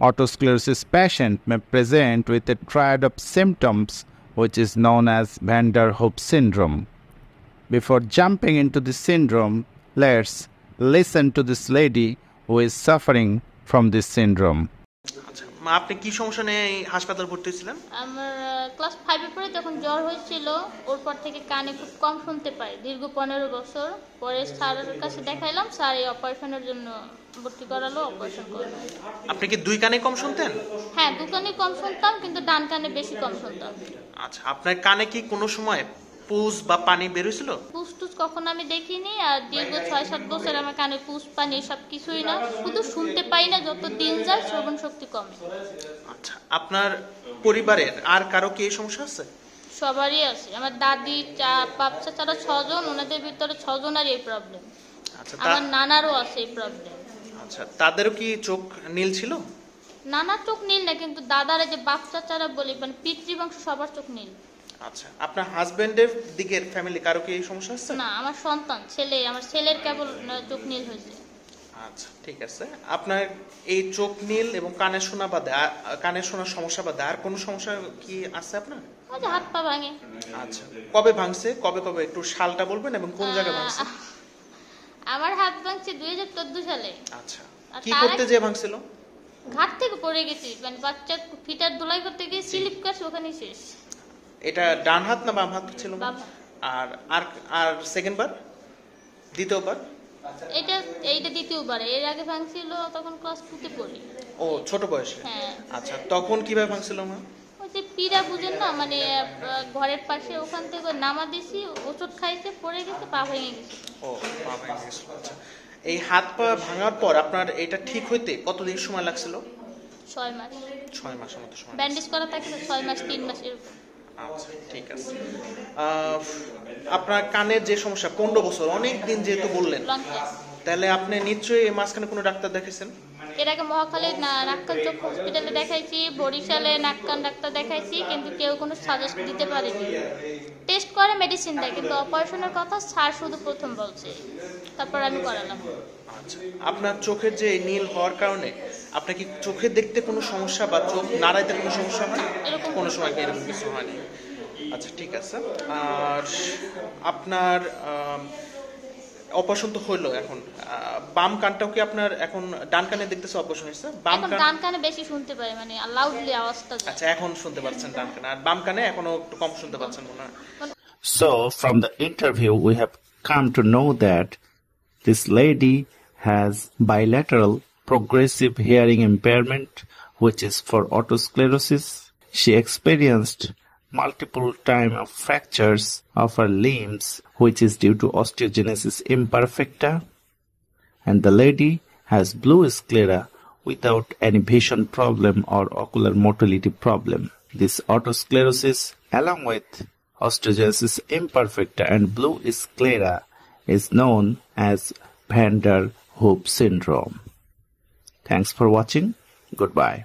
Otosclerosis patient may present with a triad of symptoms which is known as Van der Hoeve syndrome. Before jumping into the syndrome, let's listen to this lady who is suffering from this syndrome. মা আপনি কি সমস্যা নিয়ে হাসপাতাল ভর্তি হয়েছিলেন? আমার class 5 এ পড়ে তখন জ্বর হয়েছিল, ওর পর থেকে কানে খুব কম শুনতে পাই দীর্ঘ 15 বছর। পরে স্যারের কাছে দেখাইলাম, স্যার এই অপারেশনের জন্য ভর্তি করালো, অপারেশন করলো। আপনি কি দুই কানে কম শুনতেন? হ্যাঁ, দুই কানে কম শুনতাম, কিন্তু ডান কানে বেশি কম শুনতাম। আচ্ছা, আপনার কানে কি কোনো সময় পুজ বা পানি বের হয়েছিল? পুজ টুজ কখনো আমি দেখিনি, আর দীর্ঘ 6-7 বছর আমার কানে পুজ পানি সব কিছুই না, শুধু শুনতে পাই না, যত দিন যায় শ্রবণ শক্তি কমে। আচ্ছা, আপনার পরিবারের আর কারো কি এই সমস্যা আছে? সবারই আছে, আমার দাদি বাচ্চা ছাড়া 6 জন, ওনাদের ভিতরে 6 জনেরই এই প্রবলেম। আচ্ছা, আমার নানারও আছে এই প্রবলেম। আচ্ছা, তাদেরও কি চোখ নীল ছিল? নানার চোখ নীল না, কিন্তু দাদারা যে বাচ্চা ছাড়া বলি, মানে পিতৃবংশ সবার চোখ নীল। আচ্ছা, আপনার হাজবেন্ডের দিকের ফ্যামিলি কারো কি এই সমস্যা আছে? না, আমার সন্তান ছেলে, আমার ছেলের কেবল চোখ নীল হয়েছে। আচ্ছা, ঠিক আছে। আপনার এই চোখ নীল এবং কানে শোনা বাদে, কানে শোনার সমস্যা বাদে আর কোনো সমস্যা কি আছে আপনার? ওই যে হাত পা ভাঙে। আচ্ছা, কবে ভাঙছে, কবে কবে একটু সালটা বলবেন এবং কোন জায়গায় ভাঙছে? আমার হাত ভাঙছে 2014 সালে। আচ্ছা, কি করতে যে ভাঙছিল? ঘাট থেকে পড়ে গেছি, মানে বাচ্চা ফিটার ধুলাই করতে গিয়ে স্লিপ কাটছে, ওখানেই শেষ। এটা ডান হাত না বাম হাত ছিল? আর আর আর সেকেন্ড বার, দ্বিতীয়বার? এইটা দ্বিতীয়বার। এর আগে ভাঙছিল তখন ক্লাস 2 তে পড়ি। ও, ছোট বয়সে? হ্যাঁ। আচ্ছা, তখন কিভাবে ভাঙছিল মা? ওই যে পীড়া বুঝেন না, মানে ঘরের পাশে ওখান থেকে নামা দিছি, ওষুধ খাইছে, পড়ে গেছে, পা ভেঙে গেছে। ও, পা ভেঙে গেছে। আচ্ছা, এই হাত পা ভাঙার পর আপনার এটা ঠিক হইতে কতদিন সময় লাগছিল? 6 মাস। 6 মাসের মতো সময়। ব্যান্ডেজ করা থাকে 6 মাস, 3 মাস এরকম। আচ্ছা, ঠিক আছে। আপনার কানের যে সমস্যা 15 বছর, অনেক দিন যেহেতু বললেন, তাহলে আপনি নিশ্চয়ই এই মাঝখানে কোনো ডাক্তার দেখাইছেন? এর আগে মহাখালী নাক কান চোখ হসপিটালে দেখাইছি, বরিশালে নাক কান ডাক্তার দেখাইছি, কিন্তু কেউ কোনো সাজেস্ট দিতে পারেনি। টেস্ট করে মেডিসিন দেয়, কিন্তু অপারেশনের কথা স্যার শুধু প্রথম বলছে, তারপর আমি করালাম। আচ্ছা, আপনার চোখের যে নীল হওয়ার কারণে আপনার কি চোখে দেখতে কোনো সমস্যা বা চোখ নাড়াইতে কোনো সমস্যা হয়? কোনো সময় কি এরকম কিছু হয়নি? আচ্ছা, ঠিক আছে। আর আপনার অপারেশন তো হইলো, এখন বাম কানটাও কি আপনার এখন ডান কানে দেখতেছে অপারেশন হয়েছে? বাম কান, ডান কানে বেশি শুনতে পাই, মানে লাউডলি আওয়াজটা যায়। আচ্ছা, এখন শুনতে পাচ্ছেন ডান কানে, আর বাম কানে এখনো একটু কম শুনতে পাচ্ছেন মনে হয়। So, from the interview, we have come to know that this lady has bilateral progressive hearing impairment, which is for otosclerosis. She experienced multiple time of fractures of her limbs, which is due to osteogenesis imperfecta, and the lady has blue sclera without any vision problem or ocular motility problem. This otosclerosis, along with osteogenesis imperfecta and blue sclera, is known as Van der Hoeve syndrome. Thanks for watching. Goodbye.